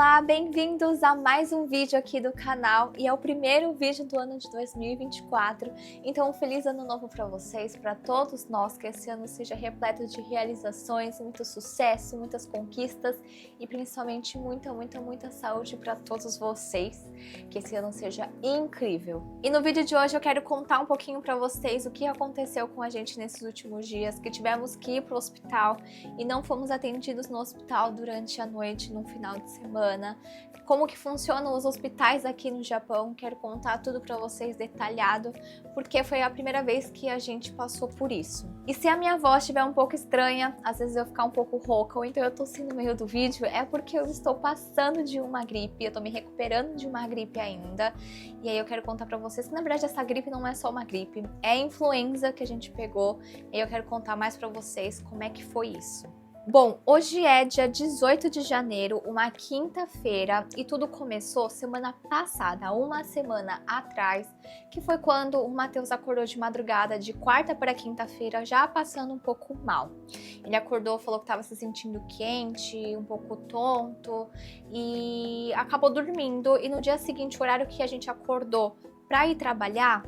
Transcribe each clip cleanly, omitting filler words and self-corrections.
Olá, bem-vindos a mais um vídeo aqui do canal e é o primeiro vídeo do ano de 2024, então um feliz ano novo para vocês, para todos nós, que esse ano seja repleto de realizações, muito sucesso, muitas conquistas e principalmente muita saúde para todos vocês, que esse ano seja incrível. E no vídeo de hoje eu quero contar um pouquinho para vocês o que aconteceu com a gente nesses últimos dias, que tivemos que ir para o hospital e não fomos atendidos no hospital durante a noite, no final de semana, como que funcionam os hospitais aqui no Japão. Quero contar tudo para vocês detalhado, porque foi a primeira vez que a gente passou por isso. E se a minha voz estiver um pouco estranha, às vezes eu ficar um pouco rouca ou então eu tossi no meio do vídeo, é porque eu estou passando de uma gripe, eu tô me recuperando de uma gripe ainda. E aí eu quero contar para vocês que na verdade essa gripe não é só uma gripe, é influenza que a gente pegou, e aí eu quero contar mais para vocês como é que foi isso. Bom, hoje é dia 18 de janeiro, uma quinta-feira, e tudo começou semana passada, uma semana atrás, que foi quando o Matheus acordou de madrugada, de quarta para quinta-feira, já passando um pouco mal. Ele acordou, falou que estava se sentindo quente, um pouco tonto, e acabou dormindo, e no dia seguinte, o horário que a gente acordou para ir trabalhar,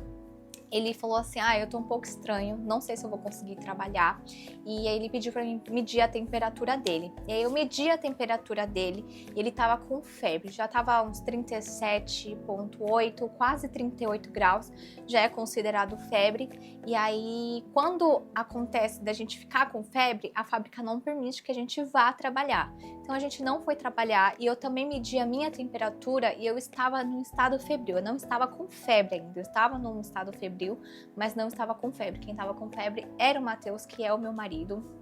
ele falou assim, eu tô um pouco estranho, não sei se eu vou conseguir trabalhar. E aí ele pediu pra mim medir a temperatura dele. E aí eu medi a temperatura dele e ele tava com febre, já tava uns 37,8, quase 38 graus, já é considerado febre. E aí quando acontece da gente ficar com febre, a fábrica não permite que a gente vá trabalhar. Então a gente não foi trabalhar e eu também medi a minha temperatura e eu estava num estado febril, eu não estava com febre ainda, eu estava num estado febril, mas não estava com febre. Quem estava com febre era o Matheus, que é o meu marido.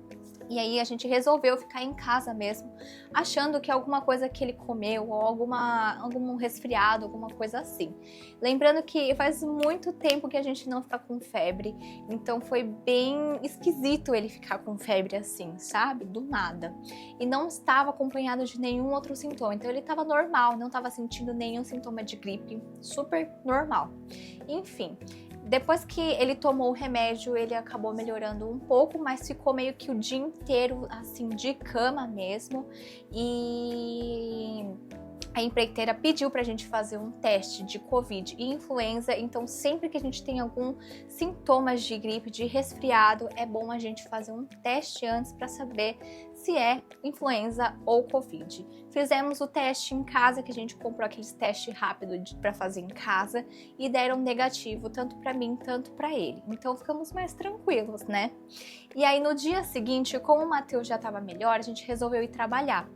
E aí a gente resolveu ficar em casa mesmo, achando que alguma coisa que ele comeu, ou algum resfriado, alguma coisa assim. Lembrando que faz muito tempo que a gente não fica com febre, então foi bem esquisito ele ficar com febre assim, sabe? Do nada. E não estava acompanhado de nenhum outro sintoma, então ele estava normal, não estava sentindo nenhum sintoma de gripe, super normal. Enfim. Depois que ele tomou o remédio, ele acabou melhorando um pouco, mas ficou meio que o dia inteiro, assim, de cama mesmo. E a empreiteira pediu pra gente fazer um teste de Covid e influenza, então sempre que a gente tem algum sintomas de gripe, de resfriado, é bom a gente fazer um teste antes para saber se é influenza ou Covid. Fizemos o teste em casa, que a gente comprou aqueles testes rápidos para fazer em casa, e deram negativo, tanto para mim, tanto para ele. Então ficamos mais tranquilos, né? E aí no dia seguinte, como o Matheus já estava melhor, a gente resolveu ir trabalhar.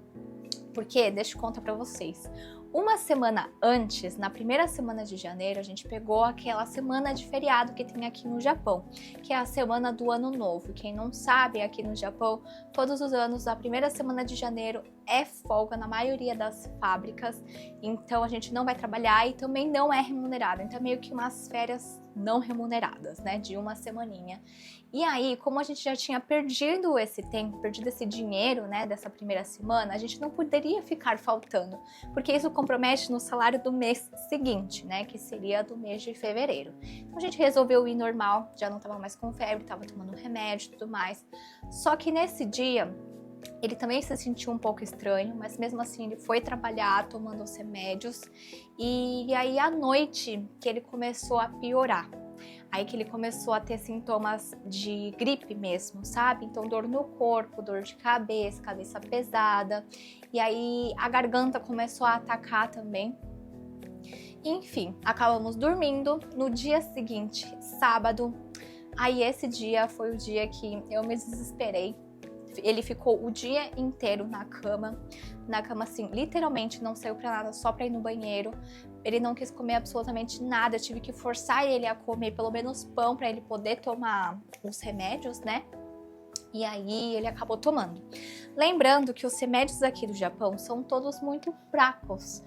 Porque, deixa eu contar pra vocês, uma semana antes, na primeira semana de janeiro, a gente pegou aquela semana de feriado que tem aqui no Japão, que é a semana do Ano Novo. Quem não sabe, aqui no Japão, todos os anos, a primeira semana de janeiro é folga na maioria das fábricas, então a gente não vai trabalhar e também não é remunerada, então é meio que umas férias não remuneradas, né, de uma semaninha. E aí, como a gente já tinha perdido esse tempo, perdido esse dinheiro, né, dessa primeira semana, a gente não poderia ficar faltando, porque isso compromete no salário do mês seguinte, né, que seria do mês de fevereiro. Então a gente resolveu ir normal, já não estava mais com febre, estava tomando remédio e tudo mais. Só que nesse dia, ele também se sentiu um pouco estranho, mas mesmo assim ele foi trabalhar tomando os remédios, e aí à noite que ele começou a piorar. Aí que ele começou a ter sintomas de gripe mesmo, sabe? Então dor no corpo, dor de cabeça, cabeça pesada, e aí a garganta começou a atacar também. Enfim, acabamos dormindo. No dia seguinte, sábado, aí esse dia foi o dia que eu me desesperei. Ele ficou o dia inteiro na cama assim, literalmente não saiu pra nada, só pra ir no banheiro. Ele não quis comer absolutamente nada, eu tive que forçar ele a comer pelo menos pão pra ele poder tomar os remédios, né? E aí ele acabou tomando. Lembrando que os remédios aqui do Japão são todos muito fracos.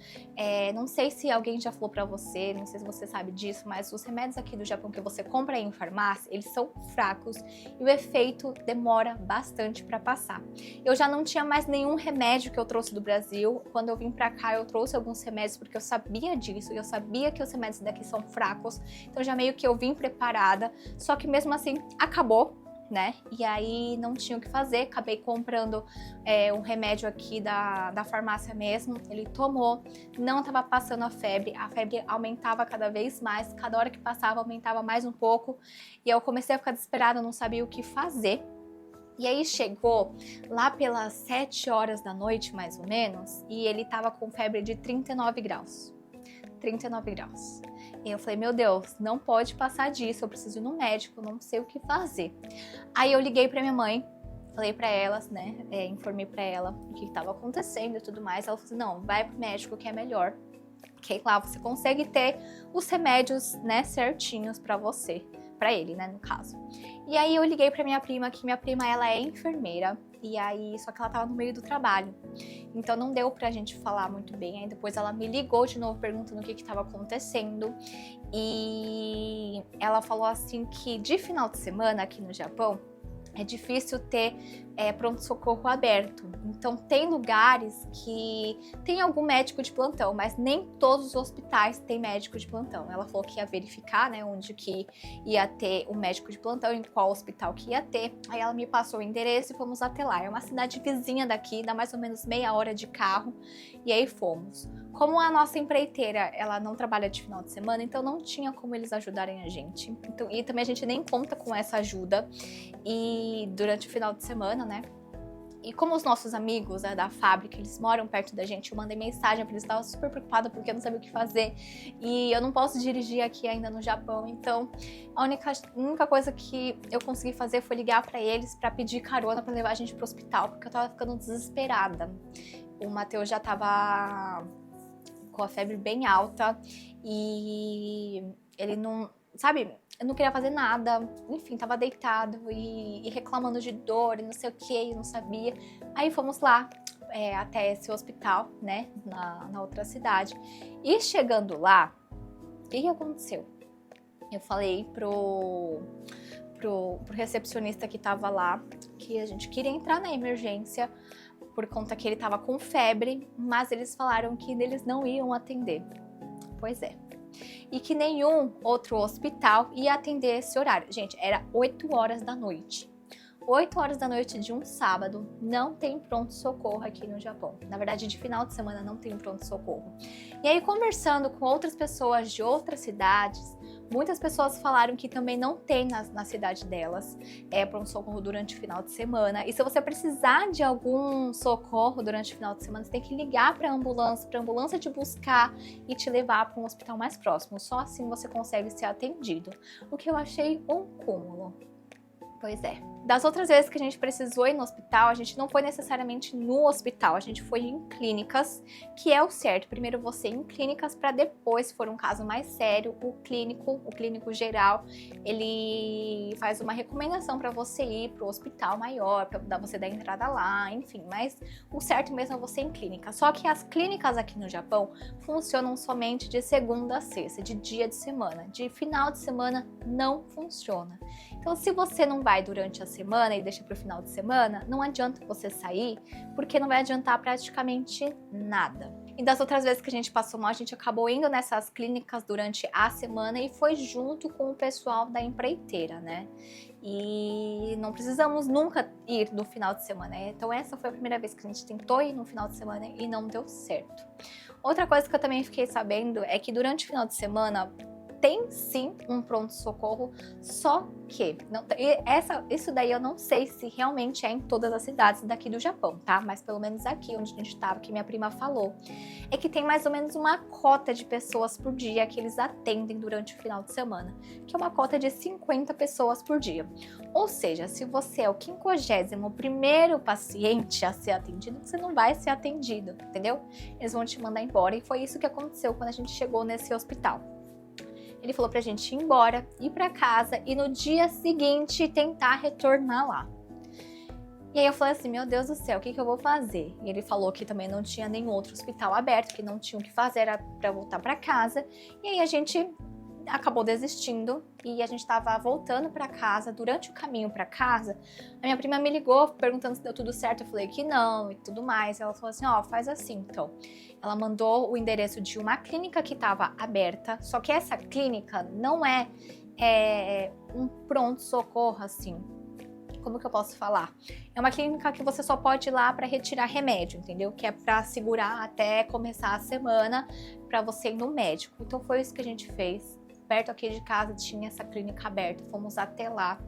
Não sei se alguém já falou pra você, não sei se você sabe disso, mas os remédios aqui do Japão que você compra em farmácia, eles são fracos e o efeito demora bastante pra passar. Eu já não tinha mais nenhum remédio que eu trouxe do Brasil. Quando eu vim pra cá, eu trouxe alguns remédios porque eu sabia disso, e eu sabia que os remédios daqui são fracos, então já meio que eu vim preparada, só que mesmo assim acabou. né? E aí não tinha o que fazer, acabei comprando um remédio aqui da farmácia mesmo. Ele tomou, não tava passando a febre aumentava cada vez mais, cada hora que passava aumentava mais um pouco. E eu comecei a ficar desesperada, não sabia o que fazer. E aí chegou lá pelas 7 horas da noite, mais ou menos, e ele tava com febre de 39 graus. 39 graus. E eu falei, meu Deus, não pode passar disso, eu preciso ir no médico, não sei o que fazer. Aí eu liguei pra minha mãe, falei pra ela, né, informei pra ela o que estava acontecendo e tudo mais. Ela falou assim, não, vai pro médico que é melhor, que lá você consegue ter os remédios, né, certinhos pra você, pra ele, né, no caso. E aí eu liguei pra minha prima, que minha prima, ela é enfermeira, e aí, só que ela tava no meio do trabalho, então não deu pra gente falar muito bem. Aí depois ela me ligou de novo perguntando o que estava acontecendo, e ela falou assim que de final de semana aqui no Japão é difícil ter pronto-socorro aberto. Então tem lugares que tem algum médico de plantão, mas nem todos os hospitais têm médico de plantão. Ela falou que ia verificar, né, onde que ia ter o médico de plantão, em qual hospital que ia ter. Aí ela me passou o endereço e fomos até lá. É uma cidade vizinha daqui, dá mais ou menos meia hora de carro. E aí fomos. Como a nossa empreiteira, ela não trabalha de final de semana, então não tinha como eles ajudarem a gente. Então, e também a gente nem conta com essa ajuda. E durante o final de semana, né? E como os nossos amigos da fábrica, eles moram perto da gente, eu mandei mensagem para eles, estava super preocupada porque eu não sabia o que fazer. E eu não posso dirigir aqui ainda no Japão, então a única coisa que eu consegui fazer foi ligar para eles para pedir carona para levar a gente pro hospital, porque eu tava ficando desesperada. O Matheus já tava com a febre bem alta e ele não, sabe, eu não queria fazer nada, enfim, tava deitado e reclamando de dor e não sei o que, não sabia. Aí fomos lá até esse hospital, né, na outra cidade. E chegando lá, o que aconteceu? Eu falei pro recepcionista que tava lá que a gente queria entrar na emergência, por conta que ele tava com febre, mas eles falaram que eles não iam atender. Pois é. E que nenhum outro hospital ia atender esse horário. Gente, era 8 horas da noite. 8 horas da noite de um sábado, não tem pronto-socorro aqui no Japão. Na verdade, de final de semana não tem pronto-socorro. E aí, conversando com outras pessoas de outras cidades, muitas pessoas falaram que também não tem na cidade delas pronto-socorro durante o final de semana. E se você precisar de algum socorro durante o final de semana, você tem que ligar para a ambulância te buscar e te levar para um hospital mais próximo. Só assim você consegue ser atendido. O que eu achei um cúmulo. Pois é. Das outras vezes que a gente precisou ir no hospital, a gente não foi necessariamente no hospital, a gente foi em clínicas, que é o certo. Primeiro você ir em clínicas para depois, se for um caso mais sério, o clínico geral, ele faz uma recomendação para você ir para o hospital maior, para você dar entrada lá, enfim. Mas o certo mesmo é você ir em clínica. Só que as clínicas aqui no Japão funcionam somente de segunda a sexta, de dia de semana. De final de semana não funciona. Então, se você não vai durante a semana e deixa para o final de semana, não adianta você sair, porque não vai adiantar praticamente nada. E das outras vezes que a gente passou mal, a gente acabou indo nessas clínicas durante a semana e foi junto com o pessoal da empreiteira, né? E não precisamos nunca ir no final de semana. Então essa foi a primeira vez que a gente tentou ir no final de semana e não deu certo. Outra coisa que eu também fiquei sabendo é que durante o final de semana tem sim um pronto-socorro, só que isso daí eu não sei se realmente é em todas as cidades daqui do Japão, tá? Mas pelo menos aqui onde a gente estava, que minha prima falou, é que tem mais ou menos uma cota de pessoas por dia que eles atendem durante o final de semana, que é uma cota de 50 pessoas por dia. Ou seja, se você é o 51º paciente a ser atendido, você não vai ser atendido, entendeu? Eles vão te mandar embora e foi isso que aconteceu quando a gente chegou nesse hospital. Ele falou pra gente ir embora, ir pra casa e no dia seguinte tentar retornar lá. E aí eu falei assim, meu Deus do céu, o que eu vou fazer? E ele falou que também não tinha nenhum outro hospital aberto, que não tinha o que fazer, era pra voltar pra casa. E aí a gente acabou desistindo e a gente tava voltando pra casa. Durante o caminho pra casa, a minha prima me ligou perguntando se deu tudo certo. Eu falei que não e tudo mais. Ela falou assim, ó, faz assim então. Ela mandou o endereço de uma clínica que estava aberta, só que essa clínica não é um pronto-socorro, assim. como que eu posso falar? É uma clínica que você só pode ir lá para retirar remédio, entendeu? Que é para segurar até começar a semana para você ir no médico. Então foi isso que a gente fez. Perto aqui de casa tinha essa clínica aberta, fomos até lá.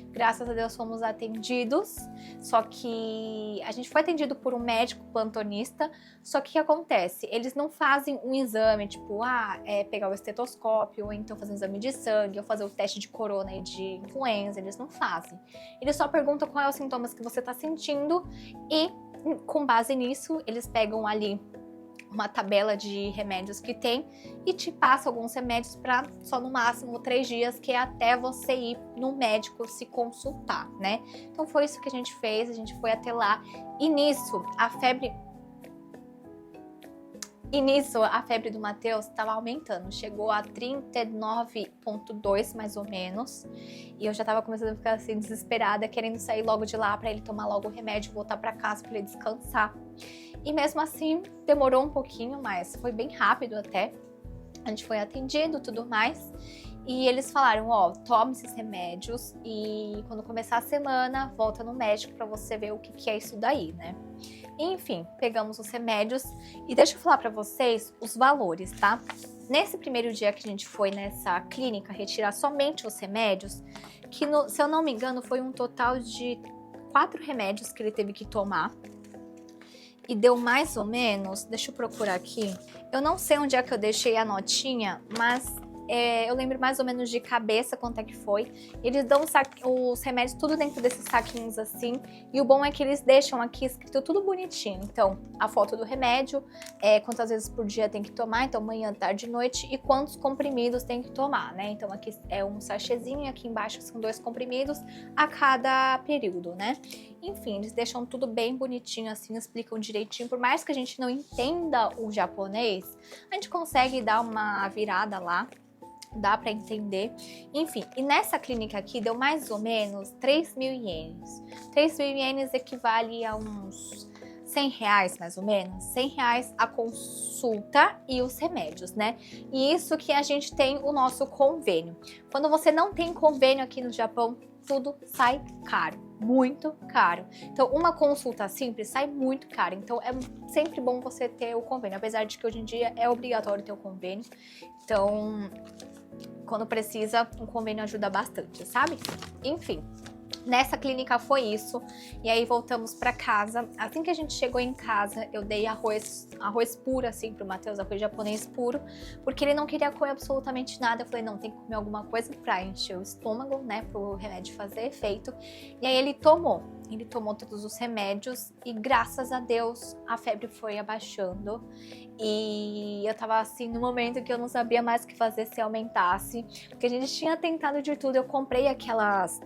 Graças a Deus fomos atendidos, só que a gente foi atendido por um médico plantonista, só que o que acontece? Eles não fazem um exame, tipo, pegar o estetoscópio, ou então fazer um exame de sangue, ou fazer o teste de corona e de influenza, eles não fazem. Eles só perguntam quais são os sintomas que você tá sentindo e, com base nisso, eles pegam ali uma tabela de remédios que tem e te passa alguns remédios para só no máximo 3 dias, que é até você ir no médico se consultar, né? Então foi isso que a gente fez, a gente foi até lá e nisso a febre do Matheus estava aumentando, chegou a 39,2 mais ou menos, e eu já estava começando a ficar assim desesperada, querendo sair logo de lá para ele tomar logo o remédio e voltar para casa para ele descansar. E mesmo assim, demorou um pouquinho, mas foi bem rápido até. A gente foi atendido e tudo mais. E eles falaram, tome esses remédios e quando começar a semana, volta no médico pra você ver o que é isso daí, né? Enfim, pegamos os remédios e deixa eu falar pra vocês os valores, tá? Nesse primeiro dia que a gente foi nessa clínica retirar somente os remédios, que se eu não me engano foi um total de 4 remédios que ele teve que tomar. E deu mais ou menos, deixa eu procurar aqui, eu não sei onde é que eu deixei a notinha, mas eu lembro mais ou menos de cabeça quanto é que foi. Eles dão os remédios tudo dentro desses saquinhos assim, e o bom é que eles deixam aqui escrito tudo bonitinho. Então, a foto do remédio, quantas vezes por dia tem que tomar, então manhã, tarde e noite, e quantos comprimidos tem que tomar, né? Então aqui é um sachêzinho e aqui embaixo são 2 comprimidos a cada período, né? Enfim, eles deixam tudo bem bonitinho assim, explicam direitinho. Por mais que a gente não entenda o japonês, a gente consegue dar uma virada lá, dá pra entender. Enfim, e nessa clínica aqui deu mais ou menos 3.000 ienes. 3.000 ienes equivale a uns 100 reais, mais ou menos. 100 reais a consulta e os remédios, né? E isso que a gente tem o nosso convênio. Quando você não tem convênio aqui no Japão, tudo sai caro, muito caro. Então, uma consulta simples sai muito caro. Então, é sempre bom você ter o convênio, apesar de que hoje em dia é obrigatório ter o convênio. Então, quando precisa, o convênio ajuda bastante, sabe? Enfim. Nessa clínica foi isso, e aí voltamos pra casa. Assim que a gente chegou em casa, eu dei arroz puro assim pro Matheus, arroz japonês puro, porque ele não queria comer absolutamente nada. Eu falei, não, tem que comer alguma coisa pra encher o estômago, né, pro remédio fazer efeito. E aí ele tomou todos os remédios e graças a Deus a febre foi abaixando. E eu tava assim no momento que eu não sabia mais o que fazer se aumentasse, porque a gente tinha tentado de tudo. Eu comprei aquelas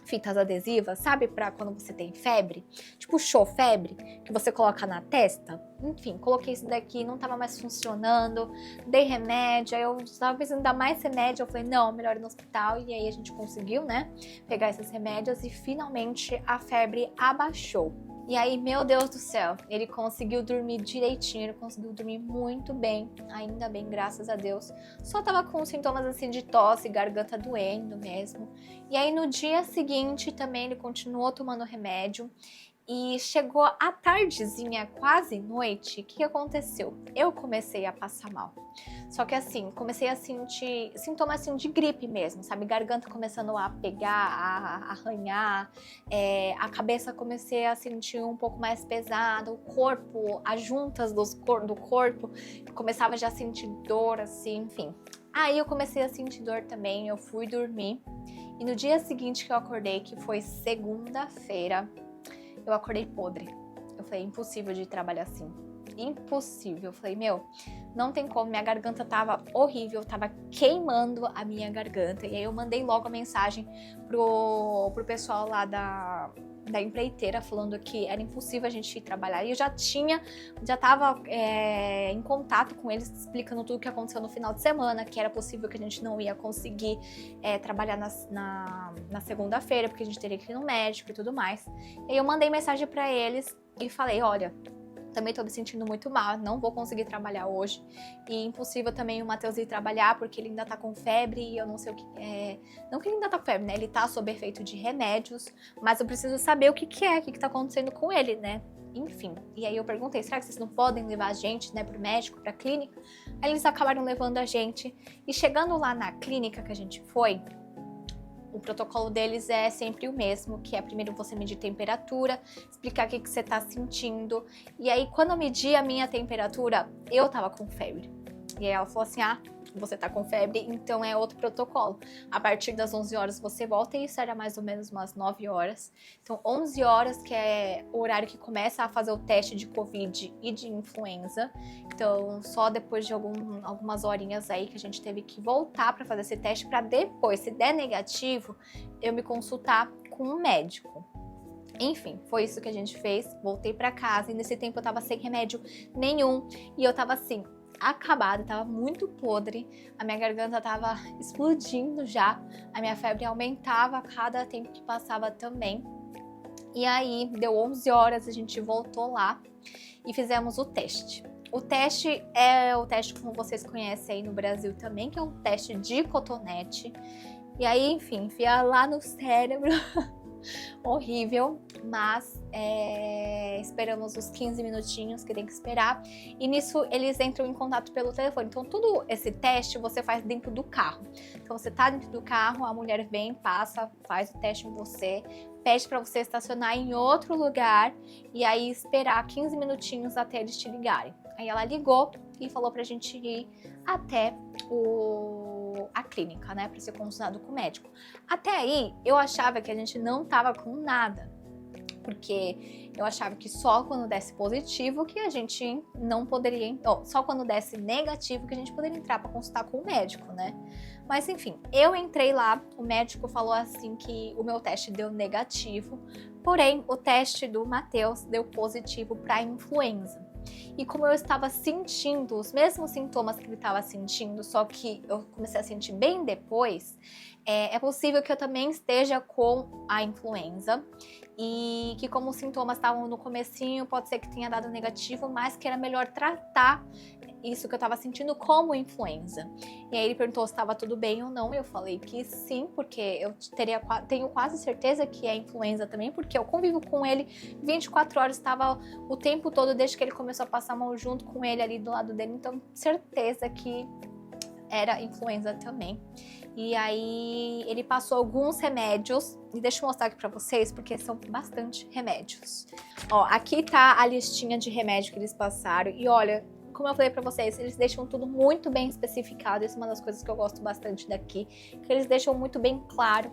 fitas adesivas, sabe, pra quando você tem febre, tipo show febre, que você coloca na testa. Enfim, coloquei isso daqui, não tava mais funcionando, dei remédio, aí eu tava precisando dar mais remédio, eu falei, não, melhor ir no hospital, e aí a gente conseguiu, né, pegar esses remédios e finalmente a febre abaixou. E aí, meu Deus do céu, ele conseguiu dormir direitinho, ele conseguiu dormir muito bem, ainda bem, graças a Deus. Só tava com sintomas assim de tosse, garganta doendo mesmo. E aí no dia seguinte também ele continuou tomando remédio. E chegou a tardezinha, quase noite, o que aconteceu? Eu comecei a passar mal. Só que assim, comecei a sentir sintomas assim de gripe mesmo, sabe? Garganta começando a pegar, a arranhar, a cabeça comecei a sentir um pouco mais pesada, o corpo, as juntas do corpo, começava já a sentir dor, assim, enfim. Aí eu comecei a sentir dor também, eu fui dormir. E no dia seguinte que eu acordei, que foi segunda-feira, eu acordei podre. Eu falei, impossível de trabalhar assim. Impossível. Eu falei, meu, não tem como. Minha garganta tava horrível, tava queimando a minha garganta. E aí eu mandei logo a mensagem pro pessoal lá da empreiteira falando que era impossível a gente ir trabalhar. E eu já tava em contato com eles, explicando tudo o que aconteceu no final de semana, que era possível que a gente não ia conseguir trabalhar na segunda-feira, porque a gente teria que ir no médico e tudo mais. E aí eu mandei mensagem pra eles e falei, olha, Também tô me sentindo muito mal, não vou conseguir trabalhar hoje. E impossível também o Matheus ir trabalhar, porque ele ainda tá com febre e eu não sei o que é. Não que ele ainda tá com febre, né? Ele tá sob efeito de remédios, mas eu preciso saber o que é, o que tá acontecendo com ele, né? Enfim, e aí eu perguntei, será que vocês não podem levar a gente, né, pro médico, pra clínica? Aí eles acabaram levando a gente. E chegando lá na clínica que a gente foi, o protocolo deles é sempre o mesmo, que é primeiro você medir temperatura, explicar o que você tá sentindo. E aí, quando eu medi a minha temperatura, eu tava com febre. E aí ela falou assim, você tá com febre, então é outro protocolo. A partir das 11 horas você volta, e isso era mais ou menos umas 9 horas. Então, 11 horas, que é o horário que começa a fazer o teste de Covid e de influenza. Então, só depois de algumas horinhas aí que a gente teve que voltar para fazer esse teste, para depois, se der negativo, eu me consultar com um médico. Enfim, foi isso que a gente fez. Voltei para casa e nesse tempo eu tava sem remédio nenhum. E eu tava assim, acabada, tava muito podre, a minha garganta tava explodindo já, a minha febre aumentava a cada tempo que passava também. E aí, deu 11 horas, a gente voltou lá e fizemos o teste. O teste é o teste como vocês conhecem aí no Brasil também, que é um teste de cotonete. E aí, enfim, enfia lá no cérebro. Horrível, mas esperamos os 15 minutinhos que tem que esperar, e nisso eles entram em contato pelo telefone. Então todo esse teste você faz dentro do carro. Então você tá dentro do carro, a mulher vem, passa, faz o teste em você, pede para você estacionar em outro lugar e aí esperar 15 minutinhos até eles te ligarem. Aí ela ligou e falou pra gente ir até a clínica, né, para ser consultado com o médico. Até aí, eu achava que a gente não tava com nada, porque eu achava que só quando desse positivo que a gente não poderia, só quando desse negativo que a gente poderia entrar para consultar com o médico, né? Mas enfim, eu entrei lá, o médico falou assim que o meu teste deu negativo, porém o teste do Matheus deu positivo para influenza. E como eu estava sentindo os mesmos sintomas que ele estava sentindo, só que eu comecei a sentir bem depois, é possível que eu também esteja com a influenza e que como os sintomas estavam no comecinho, pode ser que tenha dado negativo, mas que era melhor tratar isso que eu tava sentindo como influenza. E aí ele perguntou se estava tudo bem ou não, eu falei que sim, porque eu tenho quase certeza que é influenza também, porque eu convivo com ele 24 horas, estava o tempo todo desde que ele começou a passar mal junto com ele ali do lado dele, então certeza que era influenza também. E aí ele passou alguns remédios, e deixa eu mostrar aqui pra vocês, porque são bastante remédios. Ó, aqui tá a listinha de remédio que eles passaram, e olha, como eu falei pra vocês, eles deixam tudo muito bem especificado. Isso é uma das coisas que eu gosto bastante daqui, que eles deixam muito bem claro.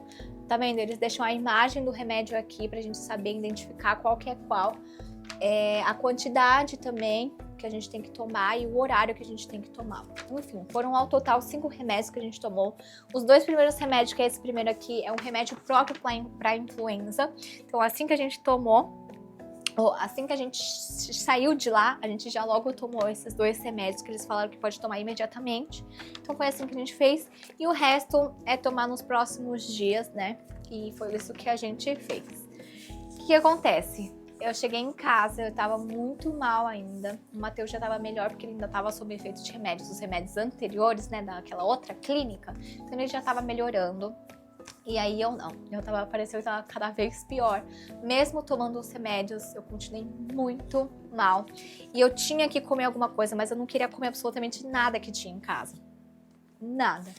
Tá vendo? Eles deixam a imagem do remédio aqui pra gente saber identificar qual que é qual. A quantidade também que a gente tem que tomar e o horário que a gente tem que tomar. Enfim, foram ao total 5 remédios que a gente tomou. Os 2 primeiros remédios, que é esse primeiro aqui, é um remédio próprio para influenza. Então, assim que a gente tomou, assim que a gente saiu de lá, a gente já logo tomou esses 2 remédios que eles falaram que pode tomar imediatamente. Então foi assim que a gente fez. E o resto é tomar nos próximos dias, né? E foi isso que a gente fez. O que acontece? Eu cheguei em casa, eu tava muito mal ainda. O Matheus já tava melhor, porque ele ainda tava sob efeito de remédios, os remédios anteriores, né, daquela outra clínica. Então ele já tava melhorando. E aí eu não, pareceu que tava cada vez pior. Mesmo tomando os remédios, eu continuei muito mal. E eu tinha que comer alguma coisa, mas eu não queria comer absolutamente nada que tinha em casa. Nada.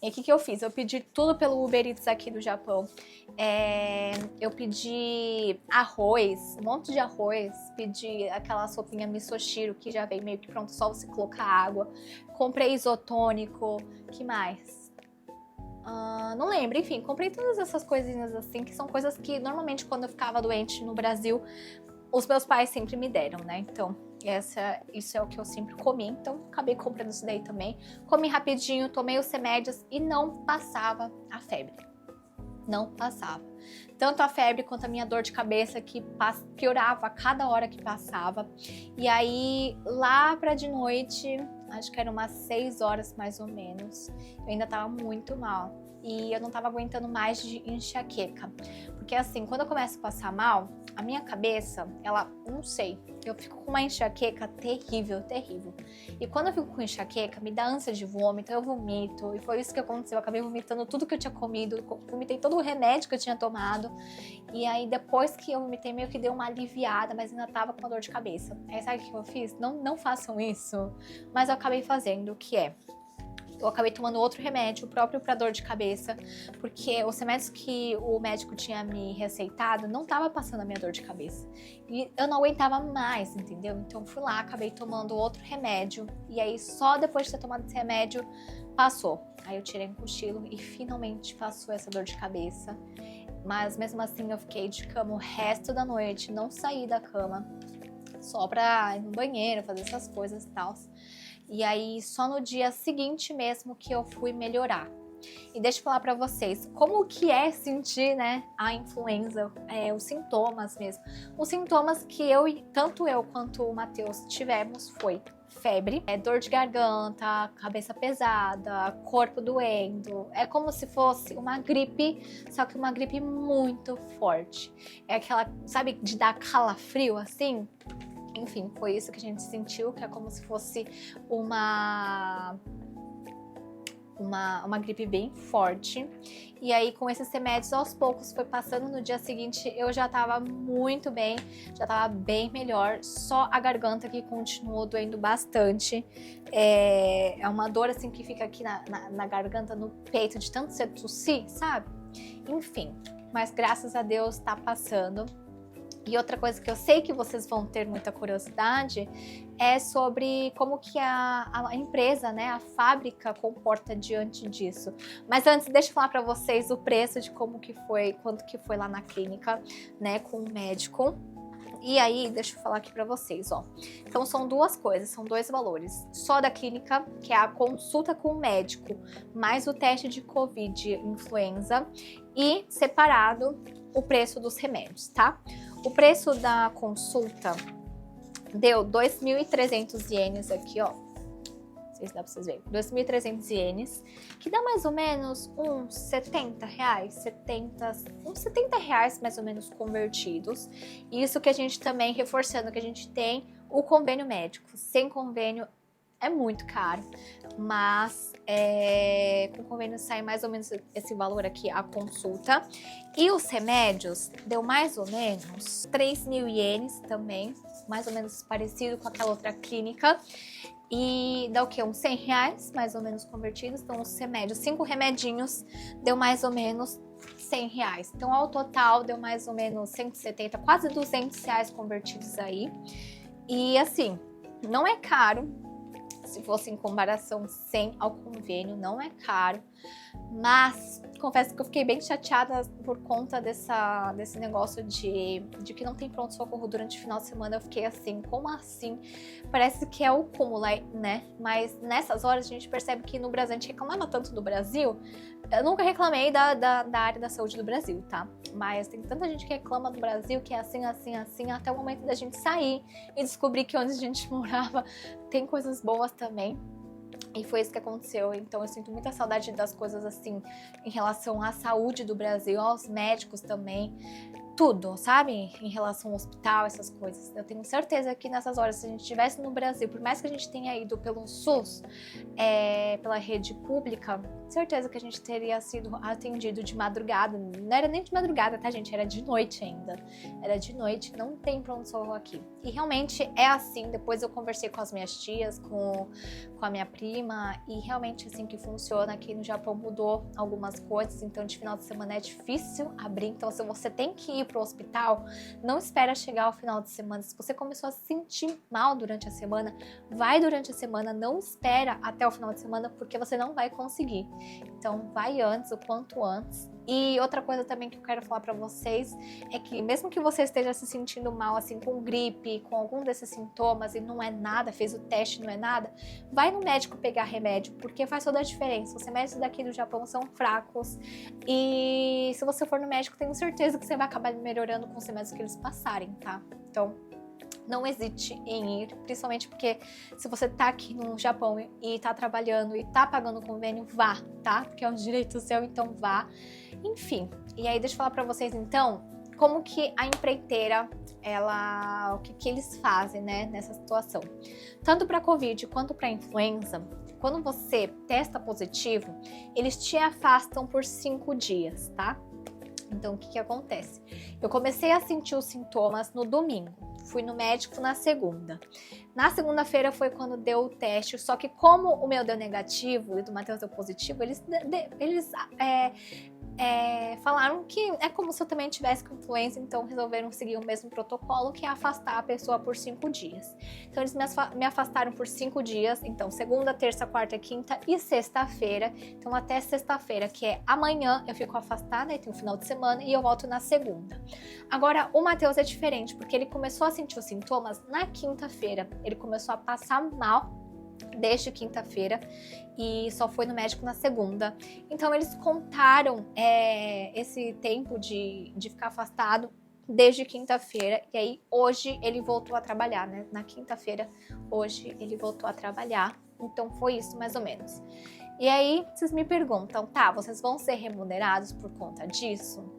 E aí, o que eu fiz? Eu pedi tudo pelo Uber Eats aqui do Japão. Eu pedi arroz, um monte de arroz. Pedi aquela sopinha misoshiro, que já vem meio que pronto, só você colocar água. Comprei isotônico. Que mais? Não lembro, enfim, comprei todas essas coisinhas assim, que são coisas que normalmente quando eu ficava doente no Brasil, os meus pais sempre me deram, né? Então, isso é o que eu sempre comi, então acabei comprando isso daí também. Comi rapidinho, tomei os remédios e não passava a febre. Não passava. Tanto a febre quanto a minha dor de cabeça, que piorava a cada hora que passava. E aí, lá pra de noite, acho que eram umas 6 horas mais ou menos, eu ainda tava muito mal. e eu não tava aguentando mais de enxaqueca. Porque assim, quando eu começo a passar mal, a minha cabeça, ela, não sei, eu fico com uma enxaqueca terrível, terrível. E quando eu fico com enxaqueca, me dá ânsia de vômito, eu vomito. E foi isso que aconteceu, eu acabei vomitando tudo que eu tinha comido, vomitei todo o remédio que eu tinha tomado. E aí depois que eu vomitei, meio que deu uma aliviada, mas ainda tava com uma dor de cabeça. Aí sabe o que eu fiz? Não façam isso. Mas eu acabei fazendo, o que é? Eu acabei tomando outro remédio, o próprio para dor de cabeça, porque os remédios que o médico tinha me receitado não tava passando a minha dor de cabeça. E eu não aguentava mais, entendeu? Então fui lá, acabei tomando outro remédio, e aí só depois de ter tomado esse remédio, passou. Aí eu tirei um cochilo e finalmente passou essa dor de cabeça. Mas mesmo assim eu fiquei de cama o resto da noite, não saí da cama, só pra ir no banheiro, fazer essas coisas e tal. E aí, só no dia seguinte mesmo que eu fui melhorar. E deixa eu falar pra vocês, como que é sentir, né, a influenza, os sintomas mesmo. Os sintomas que tanto eu quanto o Matheus tivemos foi febre, dor de garganta, cabeça pesada, corpo doendo. É como se fosse uma gripe, só que uma gripe muito forte. É aquela, sabe, de dar calafrio assim? Enfim, foi isso que a gente sentiu, que é como se fosse uma gripe bem forte. E aí, com esses remédios, aos poucos, foi passando. No dia seguinte, eu já tava muito bem, já tava bem melhor. Só a garganta que continuou doendo bastante. É uma dor, assim, que fica aqui na garganta, no peito, de tanto você tossir, sabe? Enfim, mas graças a Deus tá passando. E outra coisa que eu sei que vocês vão ter muita curiosidade é sobre como que a empresa, né, a fábrica comporta diante disso. Mas antes, deixa eu falar para vocês o preço de como que foi, quanto que foi lá na clínica, né, com o médico. E aí, deixa eu falar aqui para vocês, ó. Então são duas coisas, são dois valores. Só da clínica, que é a consulta com o médico, mais o teste de Covid, influenza, e separado o preço dos remédios, tá? O preço da consulta deu 2.300 ienes aqui, ó. Não sei se dá pra vocês verem. 2.300 ienes, que dá mais ou menos uns 70 reais, uns 70 reais mais ou menos convertidos. Isso que a gente também, reforçando que a gente tem o convênio médico. Sem convênio é muito caro, mas com convênio sai mais ou menos esse valor aqui, a consulta. E os remédios deu mais ou menos 3.000 ienes também, mais ou menos parecido com aquela outra clínica. E dá o quê? Uns 100 reais, mais ou menos convertidos. Então os remédios, 5 remedinhos, deu mais ou menos 100 reais. Então ao total deu mais ou menos 170, quase 200 reais convertidos aí. E assim, não é caro. Se fosse em comparação sem ao convênio, não é caro, mas confesso que eu fiquei bem chateada por conta desse negócio de que não tem pronto-socorro durante o final de semana. Eu fiquei assim, como assim? Parece que é o cúmulo, né? Mas nessas horas a gente percebe que no Brasil, a gente reclamava tanto do Brasil. Eu nunca reclamei da área da saúde do Brasil, tá? Mas tem tanta gente que reclama do Brasil que é assim, assim, assim, até o momento da gente sair e descobrir que onde a gente morava tem coisas boas também. E foi isso que aconteceu. Então eu sinto muita saudade das coisas assim, em relação à saúde do Brasil, aos médicos também. Tudo, sabe? Em relação ao hospital, essas coisas. Eu tenho certeza que nessas horas, se a gente estivesse no Brasil, por mais que a gente tenha ido pelo SUS, pela rede pública, certeza que a gente teria sido atendido de madrugada. Não era nem de madrugada, tá, gente? Era de noite ainda. Era de noite, não tem pronto-socorro aqui. E realmente é assim. Depois eu conversei com as minhas tias, com a minha prima, e realmente assim que funciona. Aqui no Japão mudou algumas coisas, então de final de semana é difícil abrir. Então se você tem que ir pro hospital, não espera chegar ao final de semana. Se você começou a se sentir mal durante a semana, vai durante a semana, não espera até o final de semana, porque você não vai conseguir. Então vai antes, o quanto antes. E outra coisa também que eu quero falar pra vocês é que mesmo que você esteja se sentindo mal, assim, com gripe, com algum desses sintomas e não é nada, fez o teste, não é nada, vai no médico pegar remédio, porque faz toda a diferença. Os remédios daqui do Japão são fracos e se você for no médico, tenho certeza que você vai acabar melhorando com os remédios que eles passarem, tá? Então, não hesite em ir, principalmente porque se você tá aqui no Japão e tá trabalhando e tá pagando convênio, vá, tá? Porque é um direito seu, então vá. Enfim, e aí deixa eu falar pra vocês então, como que a empreiteira, o que eles fazem, né, nessa situação. Tanto para Covid quanto para influenza, quando você testa positivo, eles te afastam por 5 dias, tá? Então, o que acontece? Eu comecei a sentir os sintomas no domingo. Fui no médico na segunda. Na segunda-feira foi quando deu o teste, só que como o meu deu negativo e do Matheus deu positivo, eles falaram que é como se eu também tivesse com influenza, então resolveram seguir o mesmo protocolo, que é afastar a pessoa por 5 dias. Então eles me afastaram por 5 dias, então segunda, terça, quarta, quinta e sexta-feira. Então até sexta-feira, que é amanhã, eu fico afastada, aí tem o final de semana e eu volto na segunda. Agora o Matheus é diferente, porque ele começou a sentir os sintomas na quinta-feira. Ele começou a passar mal desde quinta-feira e só foi no médico na segunda. Então eles contaram esse tempo de ficar afastado desde quinta-feira, e aí hoje ele voltou a trabalhar, né? Na quinta-feira, hoje ele voltou a trabalhar, então foi isso mais ou menos. E aí vocês me perguntam, tá, vocês vão ser remunerados por conta disso?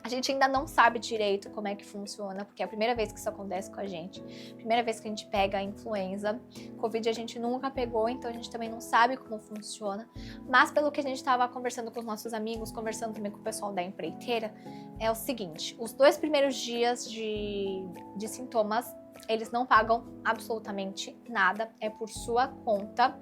A gente ainda não sabe direito como é que funciona, porque é a primeira vez que isso acontece com a gente. Primeira vez que a gente pega a influenza. Covid a gente nunca pegou, então a gente também não sabe como funciona. Mas pelo que a gente estava conversando com os nossos amigos, conversando também com o pessoal da empreiteira, é o seguinte, os 2 primeiros dias de sintomas, eles não pagam absolutamente nada, é por sua conta.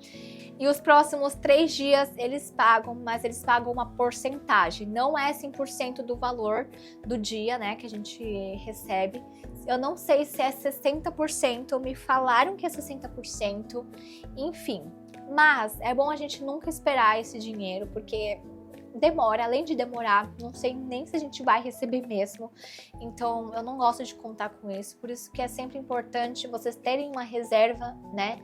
E os próximos 3 dias eles pagam, mas eles pagam uma porcentagem, não é 100% do valor do dia, né, que a gente recebe. Eu não sei se é 60%, me falaram que é 60%, enfim. Mas é bom a gente nunca esperar esse dinheiro, porque demora, além de demorar, não sei nem se a gente vai receber mesmo, então eu não gosto de contar com isso, por isso que é sempre importante vocês terem uma reserva, né,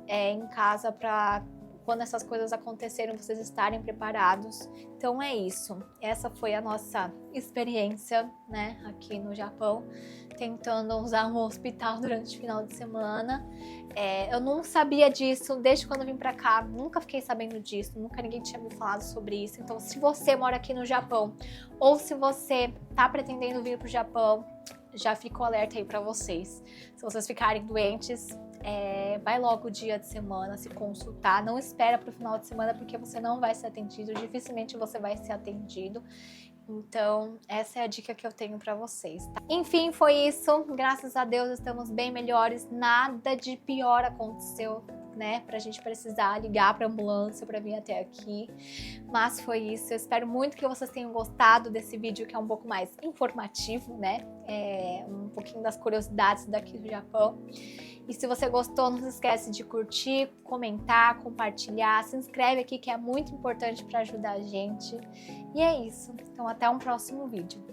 em casa para quando essas coisas acontecerem, vocês estarem preparados. Então é isso, essa foi a nossa experiência, né, aqui no Japão, tentando usar um hospital durante o final de semana. Eu não sabia disso desde quando eu vim pra cá, nunca fiquei sabendo disso, nunca ninguém tinha me falado sobre isso. Então se você mora aqui no Japão, ou se você tá pretendendo vir pro Japão, já fica o alerta aí pra vocês. Se vocês ficarem doentes, vai logo o dia de semana se consultar, não espera pro final de semana, porque você não vai ser atendido, dificilmente você vai ser atendido. Então, essa é a dica que eu tenho pra vocês, tá? Enfim, foi isso. Graças a Deus estamos bem melhores. Nada de pior aconteceu, né? Pra gente precisar ligar pra ambulância pra vir até aqui. Mas foi isso. Eu espero muito que vocês tenham gostado desse vídeo, que é um pouco mais informativo, né? Um pouquinho das curiosidades daqui do Japão. E se você gostou, não se esquece de curtir, comentar, compartilhar, se inscreve aqui que é muito importante para ajudar a gente. E é isso. Então até um próximo vídeo.